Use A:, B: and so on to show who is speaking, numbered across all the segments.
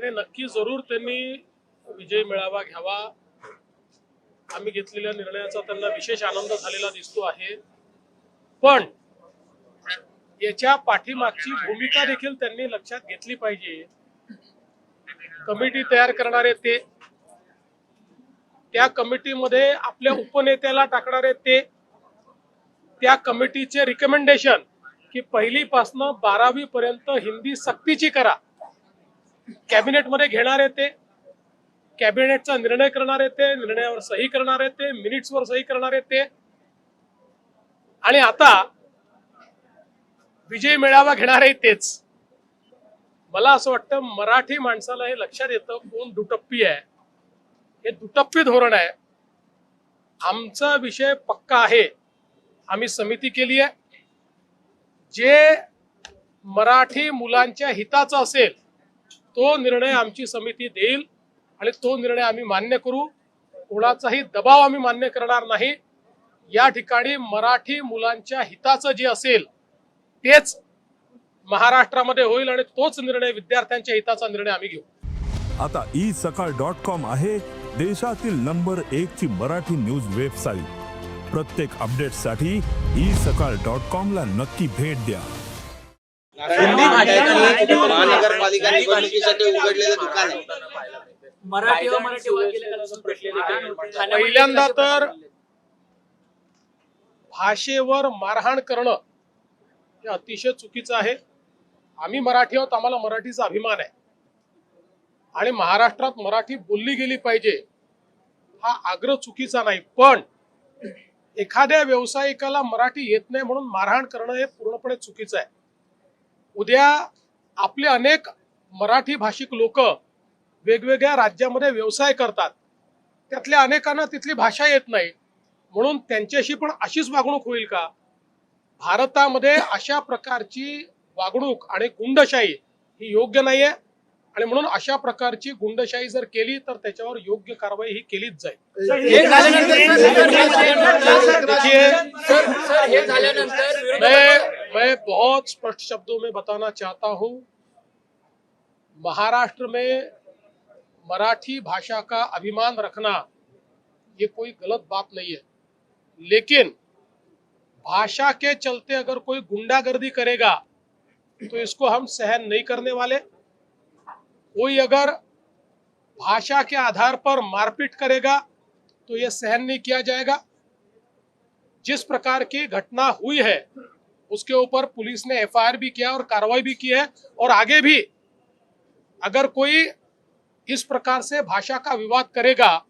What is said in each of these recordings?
A: नाही, नक्की जरूर त्यांनी विजय मेळावा घ्यावा. आम्ही घेतलेल्या निर्णयाचा त्यांना विशेष आनंद झालेला दिसतो आहे. पण याच्या पाठीमागची भूमिका देखील त्यांनी लक्षात घेतली पाहिजे. कमिटी तयार करणारे ते, त्या कमिटीमध्ये आपल्या उपनेत्याला टाकणारे ते, त्या कमिटीचे रिकमेंडेशन की 1ली पासून 12वी पर्यंत हिंदी सक्तीची करा, कॅबिनेटमध्ये घेणारे ते, कॅबिनेटचा निर्णय करणारे ते, निर्णयावर सही करणारे ते, मिनिट्सवर सही करणारे ते, आणि आता विजय मेळावा घेणारे तेच. मला असं वाटतं मराठी माणसाला हे लक्षात येतं कोण दुटप्पी आहे. हे दुटप्पी धोरण आहे. आमचा विषय पक्का आहे. आम्ही समिती केली आहे. जे मराठी मुलांच्या हिताचा असेल तो निर्णय आमची समिती देईल आणि तो निर्णय आम्ही मान्य करू. कोणाचाही दबाव आम्ही मान्य करणार नाही. या ठिकाणी मराठी मुलांच्या हिताचं जे असेल तेच महाराष्ट्रामध्ये होईल आणि तोच निर्णय विद्यार्थ्यांच्या हिताचा निर्णय आम्ही घेऊ.
B: आता isakal.com आहे देशातील नंबर 1 ची मराठी न्यूज वेबसाईट. प्रत्येक अपडेटसाठी isakal.com ला नक्की भेट द्या.
C: महानगरपालिका निवडणुकीसाठी उघडलेलं दुकान आहे.
A: पहिल्यांदा तर भाषेवर मारहाण करणं हे अतिशय चुकीचं आहे. आम्ही मराठी आहोत, आम्हाला मराठीचा अभिमान आहे आणि महाराष्ट्रात मराठी बोलली गेली पाहिजे हा आग्रह चुकीचा नाही. पण एखाद्या व्यावसायिकाला मराठी येत नाही म्हणून मारहाण करणं हे पूर्णपणे चुकीचं आहे. उद्या आपले अनेक मराठी भाषिक लोक वेगवेगळ्या राज्यामध्ये व्यवसाय करतात. त्यातल्या अनेकांना तिथली भाषा येत नाही म्हणून त्यांच्याशी पण अशीच वागणूक होईल का? भारतामध्ये अशा प्रकारची वागणूक आणि गुंडशाही ही योग्य नाहीये आणि म्हणून अशा प्रकारची गुंडशाही जर केली तर त्याच्यावर योग्य कारवाई ही केलीच जाईल. मैं बहुत स्पष्ट शब्दों में बताना चाहता हूं, महाराष्ट्र में मराठी भाषा का अभिमान रखना ये कोई गलत बात नहीं है, लेकिन भाषा के चलते अगर कोई गुंडागर्दी करेगा तो इसको हम सहन नहीं करने वाले. कोई अगर भाषा के आधार पर मारपीट करेगा तो यह सहन नहीं किया जाएगा. जिस प्रकार की घटना हुई है उसके ऊपर पुलिस ने एफआईआर भी किया और कार्रवाई भी की है और आगे भी अगर कोई इस प्रकार से भाषा का विवाद करेगा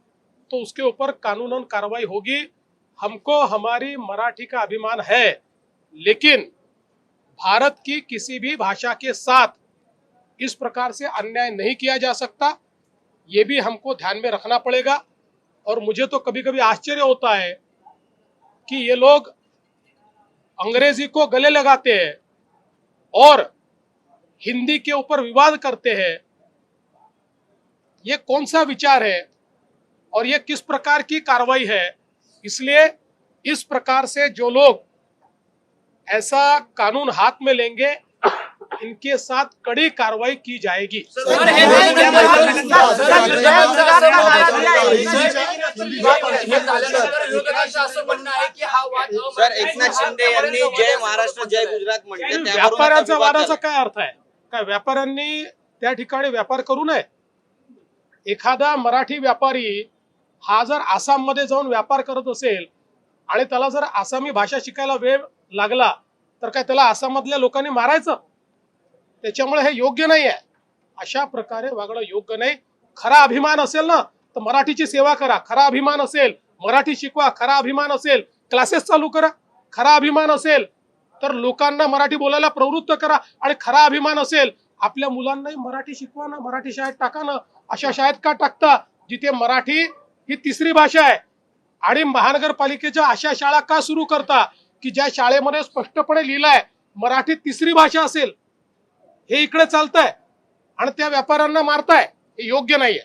A: तो उसके ऊपर कानूनन कार्रवाई होगी. हमको हमारी मराठी का अभिमान है, लेकिन भारत की किसी भी भाषा के साथ इस प्रकार से अन्याय नहीं किया जा सकता. ये भी हमको ध्यान में रखना पड़ेगा. और मुझे तो कभी कभी आश्चर्य होता है कि ये लोग अंग्रेजी को गले लगाते हैं और हिंदी के ऊपर विवाद करते हैं. ये कौन सा विचार है और ये किस प्रकार की कार्रवाई है? इसलिए इस प्रकार से जो लोग ऐसा कानून हाथ में लेंगे इनके साथ कड़ी कार्रवाई की जाएगी.
C: सर एकनाथ शिंदे यांनी जय महाराष्ट्र जय गुजरात म्हटले.
A: व्यापाऱ्यांचा वादाचा काय अर्थ आहे? काय व्यापाऱ्यांनी त्या ठिकाणी व्यापार करू नये? एखादा मराठी व्यापारी हा जर आसाम मध्ये जाऊन व्यापार करत असेल आणि त्याला जर आसामी भाषा शिकायला वेळ लागला तर काय त्याला आसाममधल्या लोकांनी मारायचं? त्याच्यामुळे हे योग्य नाही आहे. अशा प्रकारे वागणं योग्य नाही. खरा अभिमान असेल ना तर मराठीची सेवा करा. खरा अभिमान असेल मराठी शिकवा. खरा अभिमान असेल क्लासेस चालू करा. खरा अभिमान असेल तर लोकांना मराठी बोलायला प्रवृत्त करा. आणि खरा अभिमान असेल आपल्या मुलांनाही मराठी शिकवा ना, मराठी शाळेत टाका ना. अशा शाळेत का टाकता जिथे मराठी ही तिसरी भाषा आहे? आणि महानगरपालिकेच्या अशा शाळा का सुरू करता की ज्या शाळेमध्ये स्पष्टपणे लिहिलंय मराठी तिसरी भाषा असेल? हे इकडे चालतंय आणि त्या व्यापाऱ्यांना मारताय. हे योग्य नाहीये.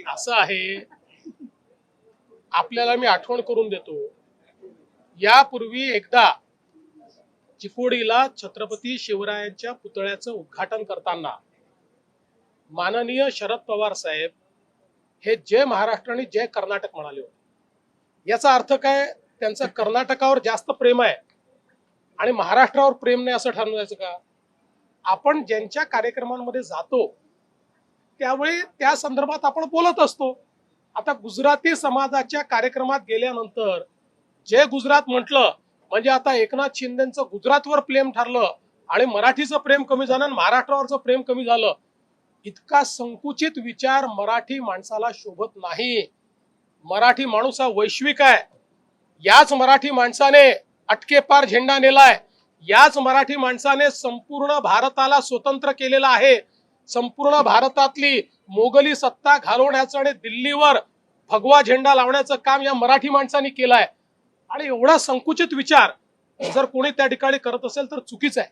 A: असं आहे आपल्याला मी आठवण करून देतो, यापूर्वी एकदा चिकोडीला छत्रपती शिवरायांच्या पुतळ्याचं उद्घाटन करताना माननीय शरद पवार साहेब हे जय महाराष्ट्र आणि जय कर्नाटक म्हणाले होते। याचा अर्थ काय, त्यांचं कर्नाटकावर जास्त प्रेम आहे आणि महाराष्ट्रावर प्रेम नाही असं ठरवायचं का? आपण ज्यांच्या कार्यक्रमांमध्ये जातो त्यावेळी त्या संदर्भात आपण बोलत असतो। आता गुजराती समाजाच्या कार्यक्रमात गेल्यानंतर जे गुजरात म्हटलं म्हणजे आता एकनाथ शिंदेचं गुजरातवर प्रेम ठरलं आणि मराठीचं प्रेम कमी झालं आणि महाराष्ट्रावरचं प्रेम कमी झालं। इतका संकुचित विचार मराठी माणसाला शोभत नाही। मराठी माणूस हा वैश्विक आहे। याच मराठी माणसाने अटकेपार झेंडा नेलाय, याच मराठी माणसाने संपूर्ण भारताला स्वतंत्र केलेला आहे। संपूर्ण भारतातली मोगली सत्ता घालवण्याचं आणि दिल्लीवर भगवा झेंडा लावण्याचं काम या मराठी माणसाने केलंय। आणि एवढा संकुचित विचार जर कोणी त्या ठिकाणी करत असेल तर चुकीचं आहे।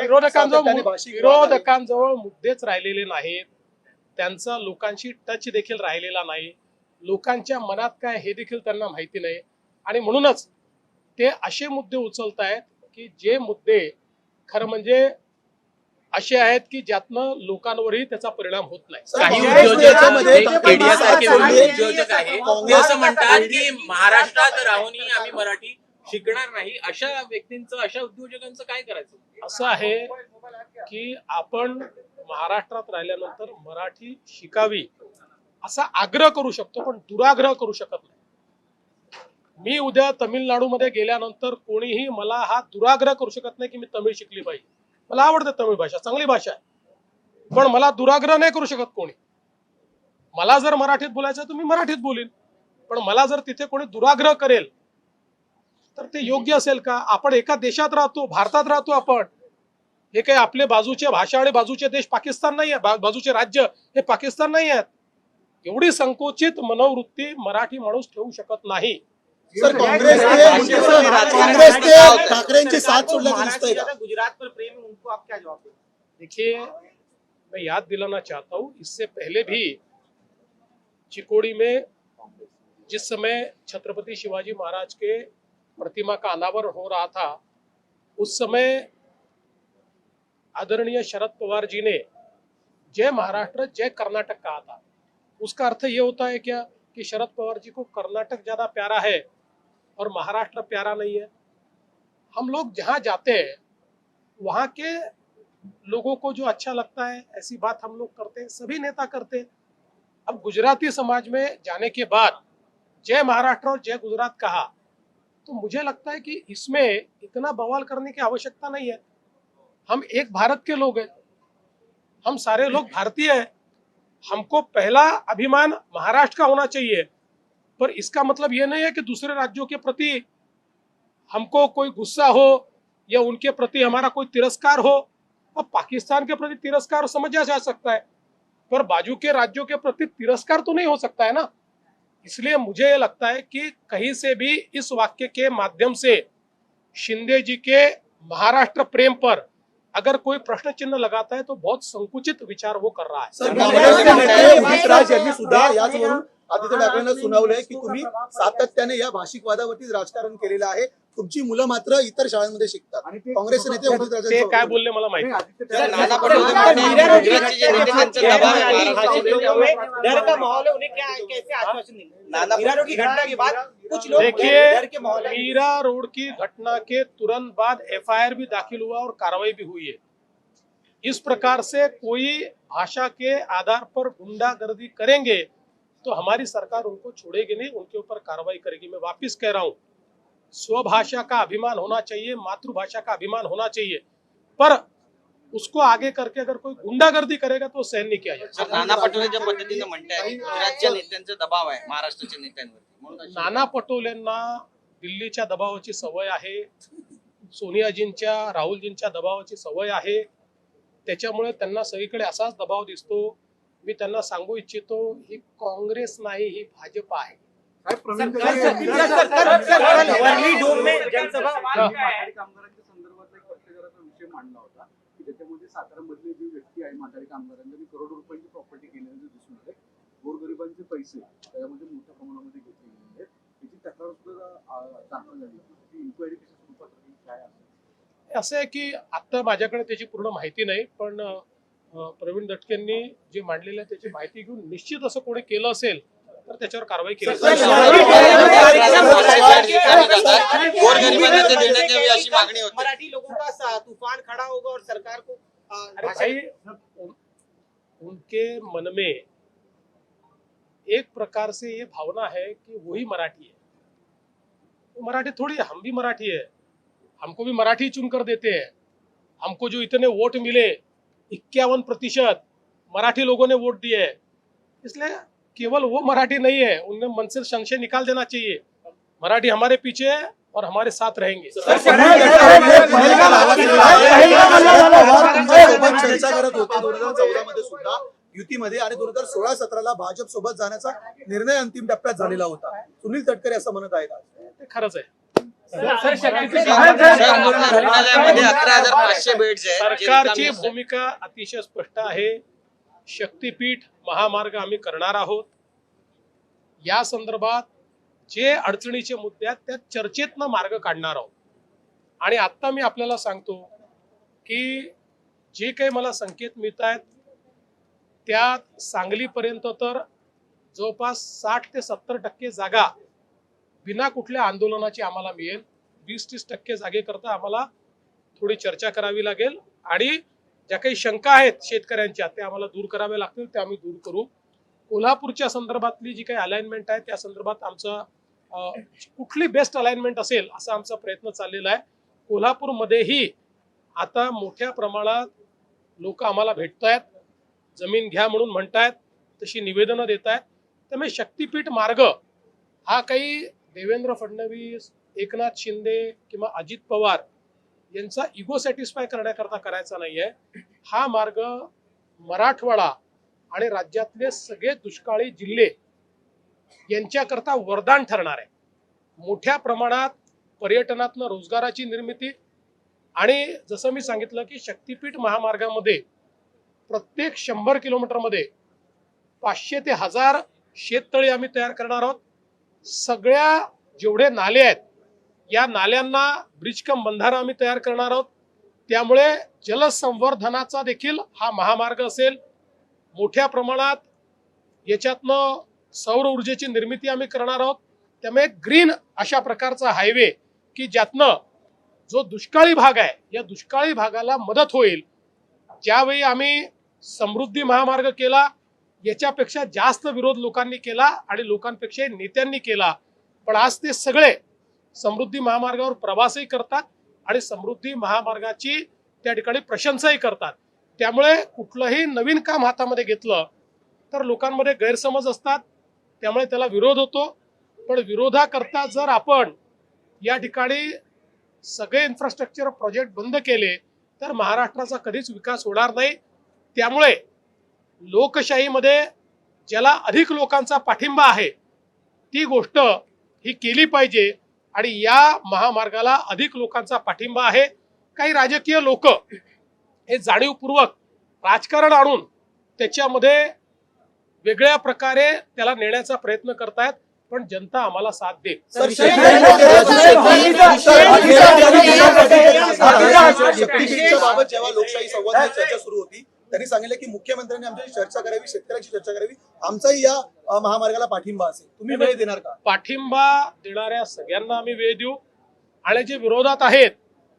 A: विरोधकांजवळ मुद्देच राहिलेले नाहीत, त्यांचा लोकांशी टच देखील राहिलेला नाही, लोकांच्या मनात काय हे देखील त्यांना माहिती नाही। आणि म्हणूनच ते असे मुद्दे उचलतायत की जे मुद्दे खरं म्हणजे असे आहेत की ज्यातनं लोकांवरही त्याचा परिणाम होत नाही।
D: काही उद्योजक आहे ते असं म्हणतात की महाराष्ट्रात राहूनही आम्ही मराठी शिकणार नाही, अशा व्यक्तींचं, अशा उद्योजकांचं काय करायचं?
A: असं आहे की आपण महाराष्ट्रात राहिल्यानंतर मराठी शिकावी असा आग्रह करू शकतो पण दुराग्रह करू शकत नाही। मी उद्या तामिळनाडूमध्ये गेल्यानंतर कोणीही मला हा दुराग्रह करू शकत नाही की मी तमिळ शिकली पाहिजे। मला आवडते तमिळ भाषा, चांगली भाषा आहे, पण मला दुराग्रह नाही करू शकत कोणी। मला जर मराठीत बोलायचं तर मी मराठीत बोलीन, पण मला जर तिथे कोणी दुराग्रह करेल तर ते योग्य असेल का? आपण एका देशात राहतो, भारतात राहतो आपण। हे काही आपले बाजूचे भाषा आणि बाजूचे देश पाकिस्तान नाही आहे, बाजूचे राज्य हे पाकिस्तान नाही आहेत। एवढी संकुचित मनोवृत्ती मराठी माणूस ठेवू शकत नाही।
E: सर, कांग्रेस ठाकरेंची साथ सोडल्याचं दिसतंय का?
C: गुजरात पर प्रेम उनको आप क्या जवाब देंगे?
A: देखिए, मैं याद दिलाना चाहता हूँ, इससे पहले भी चिकोड़ी में जिस समय छत्रपति शिवाजी महाराज के प्रतिमा का अनावरण हो रहा था, उस समय आदरणीय शरद पवार जी ने जय महाराष्ट्र जय कर्नाटक कहा था। उसका अर्थ ये होता है क्या कि शरद पवार जी को कर्नाटक ज्यादा प्यारा है और महाराष्ट्र प्यारा नहीं है? हम लोग जहां जाते हैं वहां के लोगों को जो अच्छा लगता है ऐसी बात हम लोग करते हैं, सभी नेता करते हैं। अब गुजराती समाज में जाने के बाद जय महाराष्ट्र और जय गुजरात कहा तो मुझे लगता है कि इसमें इतना बवाल करने की आवश्यकता नहीं है। हम एक भारत के लोग हैं, हम सारे लोग भारतीय हैं। हमको पहला अभिमान महाराष्ट्र का होना चाहिए, पर इसका मतलब यह नहीं है कि दूसरे राज्यों के प्रति हमको कोई गुस्सा हो या उनके प्रति हमारा कोई तिरस्कार हो। और पाकिस्तान के प्रति तिरस्कार समझा जा सकता है, पर बाजू के राज्यों के प्रति तिरस्कार तो नहीं हो सकता है ना। इसलिए मुझे लगता है कि कहीं से भी इस वाक्य के माध्यम से शिंदे जी के महाराष्ट्र प्रेम पर अगर कोई प्रश्न चिन्ह लगाता है तो बहुत संकुचित विचार वो कर रहा है।
E: सर, काँग्रेसचे नेते उदित राज यांनी सुद्धा याचवरून आदित्य ठाकरेंना सुनावलंय की तुम्ही सातत्याने या भाषिक वादावरतीच राजकारण केलेलं आहे, तुमची मुलं मात्र इतर शाळांमध्ये शिकतात। काँग्रेसचे नेते उदित राज
A: ते काय बोलले मला माहिती नाही।
C: नाना पटोले गुजरातचे जे नेते त्यांचा दबाव आहे,
F: डर का माहौल है, उन्हें क्या कैसे आश्वासन देंगे?
C: नाना
F: मीरा रोड की घटना के बाद कुछ लोग
A: देखिए,
F: डर के माहौल है।
A: मीरा रोड की घटना के तुरंत बाद एफआईआर भी दाखिल हुआ और कार्रवाई भी हुई है। इस प्रकार से कोई भाषा के आधार पर गुंडागर्दी करेंगे तो हमारी सरकार उनको छोड़ेगी नहीं, उनके ऊपर कार्रवाई करेगी। मैं वापिस कह रहा हूं, स्वभाषा का अभिमान होना चाहिए, मातृभाषा का अभिमान होना चाहिए, पर उसको आगे करके अगर कोई गुंडागर्दी करेगा तो सहन नहीं किया जाएगा।
C: सर, नाना पटोले ज्या पद्धतीने म्हणताय गुजरातच्या नेत्यांचा दबाव आहे महाराष्ट्राच्या नेत्यांवर, म्हणून
A: नाना पटोलेंना दिल्लीच्या दबावाची सवय आहे, सोनियाजींच्या राहुलजींच्या दबावाची सवय आहे, त्याच्यामुळे त्यांना सगळीकडे असाच दबाव दिसतो। मी त्यांना सांगू इच्छितो, ही काँग्रेस नाही, ही भाजप आहे।
F: वर्ली डोम में जनसभा
G: कामगारांच्या संदर्भातला एक पत्रकाराचा विषय मांडला होता की त्याच्यामध्ये त्याच्यामध्ये सातारामधले जे व्यक्ती आहे म्हातारे कामगारांनी त्यांनी करोडो रुपयांची प्रॉपर्टी केल्याचं दिसून येते. गोरगरिबांचे पैसे त्यामध्ये मोठ्या प्रमाणामध्ये घेतले गेलेले आहेत. त्याची तक्रार सुद्धा दाखल झाली. ती इन्क्वायरी कशा स्वरूपात होती, काय असेल?
A: असं आहे की आता माझ्याकडे त्याची पूर्ण माहिती नाही, पण प्रवीण दटकेंनी जे मांडलेलं आहे त्याची माहिती घेऊन निश्चित असं कोणी केलं असेल तर त्याच्यावर कारवाई केली जाईल.
C: गोरगरिबांना ते देण्यात यावी अशी मागणी होती.
F: मराठी लोगों का तूफान खड़ा होगा और सरकार को
A: अरे भाई, उनके मन में एक प्रकार से ये भावना है कि वही मराठी है. वो मराठी थोड़ी है, हम भी मराठी है. हमको भी मराठी चुनकर देते हैं. हमको जो इतने वोट मिले 51% मराठी लोगों ने वोट दिए है. इसलिए केवल वो मराठी नहीं है, उन्हें मन से संशय निकाल देना चाहिए. मराठी हमारे पीछे है और हमारे साथ रहेंगे.
E: चर्चा करत होते 2014 मध्ये सुद्धा युतीमध्ये आणि 2016-17 भाजप सोबत जाण्याचा निर्णय अंतिम टप्प्यात झालेला होता. सुनील तटकरे असं म्हणत आहेत.
A: ते खरंच आहे.
C: रुग्णालयामध्ये 11,500 बेड्स आहेत.
A: सरकारची भूमिका अतिशय स्पष्ट आहे. शक्तीपीठ महामार्ग आम्ही करणार आहोत. या संदर्भात जे अडचणीचे मुद्दे आहेत त्या चर्चेतनं मार्ग काढणार आहोत. आणि आता मी आपल्याला सांगतो की जे काही मला संकेत मिळत आहेत त्यात सांगलीपर्यंत तर जवळपास 60 ते 70% जागा बिना कुठल्या आंदोलनाची आम्हाला मिळेल. 20-30% जागेकरता आम्हाला थोडी चर्चा करावी लागेल आणि ज्या काही शंका आहेत शेतकऱ्यांच्या त्या आम्हाला दूर कराव्या लागतील, त्या आम्ही दूर करू. कोल्हापूरच्या संदर्भातली जी काही अलाइनमेंट आहे त्या संदर्भात आमचा कुठली बेस्ट अलाइनमेंट असेल असा आमचा प्रयत्न चाललेला आहे. कोल्हापूरमध्येही आता मोठ्या प्रमाणात लोक आम्हाला भेटतायत, जमीन घ्या म्हणून म्हणतायत, तशी निवेदनं देत आहेत. त्यामुळे शक्तीपीठ मार्ग हा काही देवेंद्र फडणवीस, एकनाथ शिंदे किंवा अजित पवार यांचा इगो सॅटिस्फाय करण्याकरता करायचा नाहीये. हा मार्ग मराठवाडा आणि राज्यातले सगळे दुष्काळी जिल्हे यांच्याकरता वरदान ठरणार आहे. मोठ्या प्रमाणात पर्यटनातनं रोजगाराची निर्मिती आणि जसं मी सांगितलं की शक्तीपीठ महामार्गामध्ये प्रत्येक 100 किलोमीटरमध्ये 500 ते 1000 शेततळी आम्ही तयार करणार आहोत. सगळ्या जेवढे नाले आहेत या नाल्यांना ब्रिज कम बंधारा आम्ही तयार करणार आहोत. त्यामुळे जलसंवर्धनाचा देखील हा महामार्ग असेल. मोठ्या प्रमाणात याच्यातनं सौर ऊर्जेची निर्मिती आम्ही करणार आहोत. त्यामुळे ग्रीन अशा प्रकारचा हायवे की ज्यातनं जो दुष्काळी भाग आहे या दुष्काळी भागाला मदत होईल. ज्यावेळी आम्ही समृद्धी महामार्ग केला याच्यापेक्षा जास्त विरोध लोकांनी केला आणि लोकांपेक्षा नेत्यांनी केला, पण आज ते सगळे समृद्धी महामार्गावर प्रवासही करतात आणि समृद्धी महामार्गाची त्या ठिकाणी प्रशंसाही करतात. त्यामुळे कुठलंही नवीन काम हातामध्ये घेतलं तर लोकांमध्ये गैरसमज असतात, त्यामुळे त्याला विरोध होतो. पण विरोधाकरता जर आपण या ठिकाणी सगळे इन्फ्रास्ट्रक्चर प्रोजेक्ट बंद केले तर महाराष्ट्राचा कधीच विकास होणार नाही. त्यामुळे लोकशाहीमध्ये ज्याला अधिक लोकांचा पाठिंबा आहे ती गोष्ट ही केली पाहिजे आणि या महामार्गाला अधिक लोकांचा पाठिंबा आहे. काही राजकीय लोक हे जाणीवपूर्वक राजकारण आणून त्याच्यामध्ये वेगळ्या प्रकारे त्याला नेण्याचा प्रयत्न करतायत, पण जनता आम्हाला साथ देईल.
E: बाबत जेव्हा लोकशाही संवाद चर्चा सुरू होती त्यांनी सांगितलं की मुख्यमंत्र्यांनी आमच्याशी चर्चा करावी, शेतकऱ्यांची चर्चा करावी, आमचाही या महामार्गाला पाठिंबा असेल. तुम्ही वेळ देणार का?
A: पाठिंबा देणाऱ्या सगळ्यांना आम्ही वेळ देऊ आणि जे विरोधात आहेत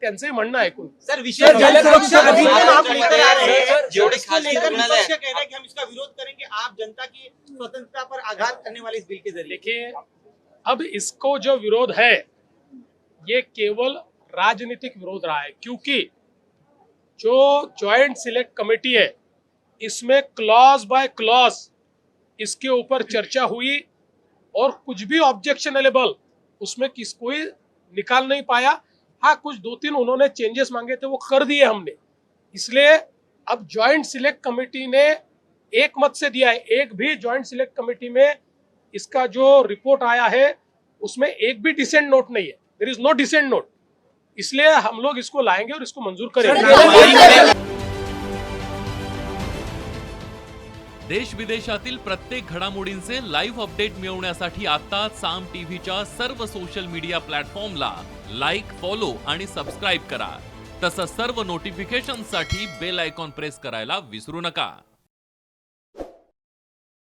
A: त्यांचंही म्हणणं ऐकून.
F: सर विशेष जलसंरक्षण अधिनियम आप लेकर आ रहे हैं,
C: जेवढे
F: इसको
C: खासगी
F: लेकर
C: रुग्णालय
F: विपक्ष कह रहा है कि हम इसका विरोध करेंगे, आप जनता की स्वतंत्रता पर आघात करने वाले इस बिल के जरिए.
A: देखिए, अब इसको जो विरोध है ये केवल राजनीतिक विरोध रहा है, क्योंकि जो ज्वाइंट सिलेक्ट कमेटी है इसमें क्लॉज बाय क्लॉज इसके ऊपर चर्चा हुई और कुछ भी ऑब्जेक्शनेबल उसमें कोई निकाल नहीं पाया. हाँ, कुछ 2-3 उन्होंने चेंजेस मांगे थे वो कर दिए हमने. इसलिए अब ज्वाइंट सिलेक्ट कमेटी ने एक मत से दिया है. एक भी ज्वाइंट सिलेक्ट कमेटी में इसका जो रिपोर्ट आया है उसमें एक भी डिसेंट नोट नहीं है. There is no dissent note. इसलिए हम लोग इसको लाएंगे और इसको मंजूर करेंगे.
H: देश विदेशातील प्रत्येक घडामोडींचे लाईव्ह अपडेट मिळवण्यासाठी आता साम टीव्हीच्या सर्व सोशल मीडिया प्लॅटफॉर्मला लाईक, फॉलो आणि सबस्क्राईब करा. तसंच सर्व नोटिफिकेशनसाठी बेल आयकॉन प्रेस करायला विसरू नका.